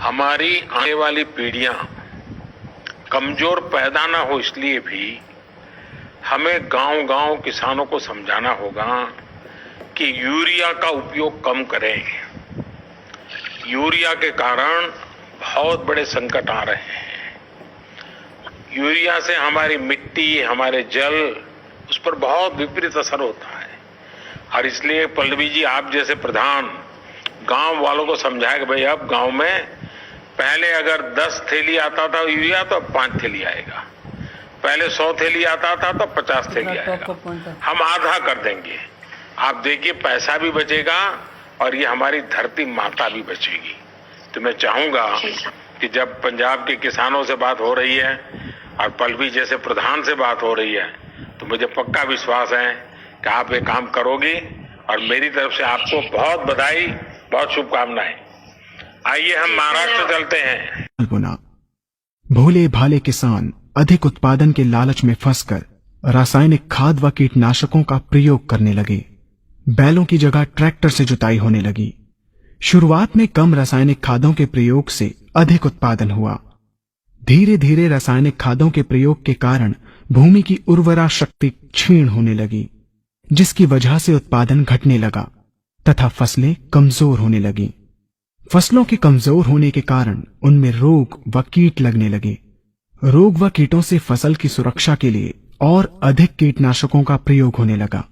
हमारी आने वाली पीढ़ियां कमजोर पैदा ना हो, इसलिए भी हमें गांव-गांव किसानों को समझाना होगा कि यूरिया का उपयोग कम करें। यूरिया के कारण बहुत बड़े संकट आ रहे हैं। यूरिया से हमारी मिट्टी, हमारे जल, उस पर बहुत विपरीत असर होता है। और इसलिए पल्लवी जी, आप जैसे प्रधान गांव वालों को समझाए कि भाई अब गांव में पहले अगर 10 थैली आता था यूरिया तो अब 5 थैली आएगा, पहले 100 थैली आता था तो 50 थैली आएगा। हम आधा कर देंगे। आप देखिए, पैसा भी बचेगा और ये हमारी धरती माता भी बचेगी। तो मैं चाहूंगा कि जब पंजाब के किसानों से बात हो रही है और पल्लवी जैसे प्रधान से बात हो रही है, तो मुझे पक्का विश्वास है कि आप ये काम करोगी। और मेरी तरफ से आपको बहुत बधाई, बहुत शुभकामनाएं। आइए हम महाराष्ट्र चलते हैं। भोले भाले किसान अधिक उत्पादन के लालच में फंसकर रासायनिक खाद व कीटनाशकों का प्रयोग करने लगे। बैलों की जगह ट्रैक्टर से जुताई होने लगी। शुरुआत में कम रासायनिक खादों के प्रयोग से अधिक उत्पादन हुआ। धीरे धीरे रासायनिक खादों के प्रयोग के कारण भूमि की उर्वरा शक्ति क्षीण होने लगी, जिसकी वजह से उत्पादन घटने लगा तथा फसलें कमजोर होने लगी। फसलों के कमजोर होने के कारण उनमें रोग व कीट लगने लगे। रोग व कीटों से फसल की सुरक्षा के लिए और अधिक कीटनाशकों का प्रयोग होने लगा।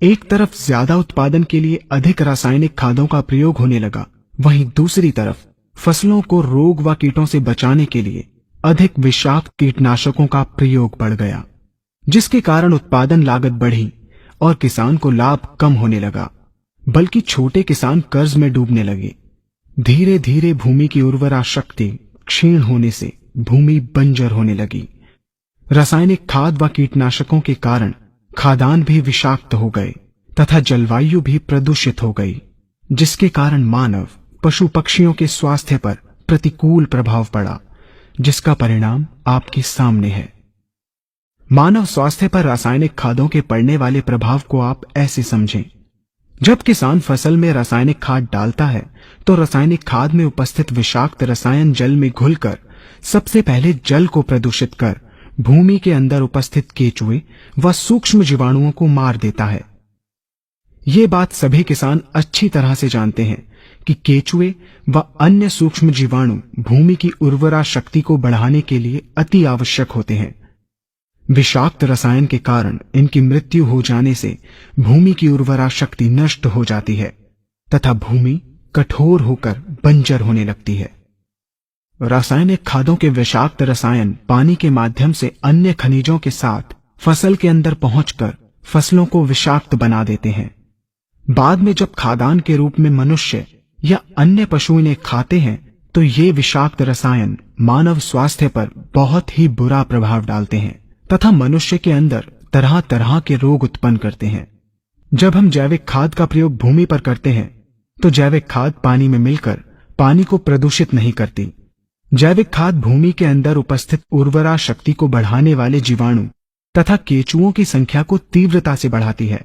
एक तरफ ज्यादा उत्पादन के लिए अधिक रासायनिक खादों का प्रयोग होने लगा, वहीं दूसरी तरफ फसलों को रोग व कीटों से बचाने के लिए अधिक विषाक्त कीटनाशकों का प्रयोग बढ़ गया, जिसके कारण उत्पादन लागत बढ़ी और किसान को लाभ कम होने लगा, बल्कि छोटे किसान कर्ज में डूबने लगे। धीरे धीरे भूमि की उर्वरा शक्ति क्षीण होने से भूमि बंजर होने लगी। रासायनिक खाद व कीटनाशकों के कारण खाद्यान्न भी विषाक्त हो गए तथा जलवायु भी प्रदूषित हो गई, जिसके कारण मानव, पशु पक्षियों के स्वास्थ्य पर प्रतिकूल प्रभाव पड़ा, जिसका परिणाम आपके सामने है। मानव स्वास्थ्य पर रासायनिक खादों के पड़ने वाले प्रभाव को आप ऐसे समझें। जब किसान फसल में रासायनिक खाद डालता है तो रासायनिक खाद में उपस्थित विषाक्त रसायन जल में घुलकर सबसे पहले जल को प्रदूषित कर भूमि के अंदर उपस्थित केचुए व सूक्ष्म जीवाणुओं को मार देता है। ये बात सभी किसान अच्छी तरह से जानते हैं कि केचुए व अन्य सूक्ष्म जीवाणु भूमि की उर्वरा शक्ति को बढ़ाने के लिए अति आवश्यक होते हैं। विषाक्त रसायन के कारण इनकी मृत्यु हो जाने से भूमि की उर्वरा शक्ति नष्ट हो जाती है तथा भूमि कठोर होकर बंजर होने लगती है। रासायनिक खादों के विषाक्त रसायन पानी के माध्यम से अन्य खनिजों के साथ फसल के अंदर पहुंचकर फसलों को विषाक्त बना देते हैं। बाद में जब खाद्यान्न के रूप में मनुष्य या अन्य पशु इन्हें खाते हैं तो ये विषाक्त रसायन मानव स्वास्थ्य पर बहुत ही बुरा प्रभाव डालते हैं तथा मनुष्य के अंदर तरह तरह के रोग उत्पन्न करते हैं। जब हम जैविक खाद का प्रयोग भूमि पर करते हैं तो जैविक खाद पानी में मिलकर पानी को प्रदूषित नहीं करती। जैविक खाद भूमि के अंदर उपस्थित उर्वरा शक्ति को बढ़ाने वाले जीवाणु तथा केचुओं की संख्या को तीव्रता से बढ़ाती है,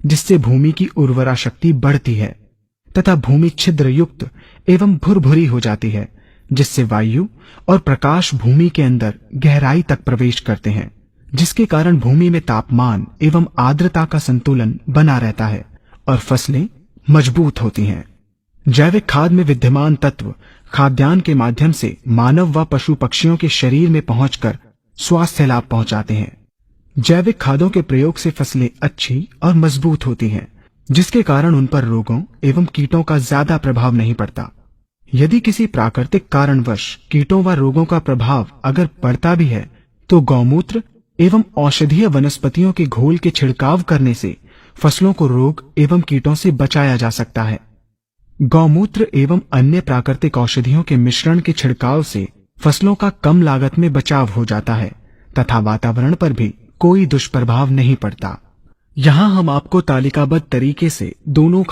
जिससे भूमि की उर्वरा शक्ति बढ़ती है तथा भूमि छिद्र युक्त एवं भुरभुरी हो जाती है, जिससे वायु और प्रकाश भूमि के अंदर गहराई तक प्रवेश करते हैं, जिसके कारण भूमि में तापमान एवं आर्द्रता का संतुलन बना रहता है और फसलें मजबूत होती हैं। जैविक खाद में विद्यमान तत्व खाद्यान्न के माध्यम से मानव व पशु पक्षियों के शरीर में पहुंचकर स्वास्थ्य लाभ पहुंचाते हैं। जैविक खादों के प्रयोग से फसलें अच्छी और मजबूत होती हैं, जिसके कारण उन पर रोगों एवं कीटों का ज्यादा प्रभाव नहीं पड़ता। यदि किसी प्राकृतिक कारणवश कीटों व रोगों का प्रभाव अगर पड़ता भी है तो गौमूत्र एवं औषधीय वनस्पतियों के घोल के छिड़काव करने से फसलों को रोग एवं कीटों से बचाया जा सकता है। गौमूत्र एवं अन्य प्राकृतिक औषधियों के मिश्रण के छिड़काव से फसलों का कम लागत में बचाव हो जाता है तथा वातावरण पर भी कोई दुष्प्रभाव नहीं पड़ता। यहाँ हम आपको तालिकाबद्ध तरीके से दोनों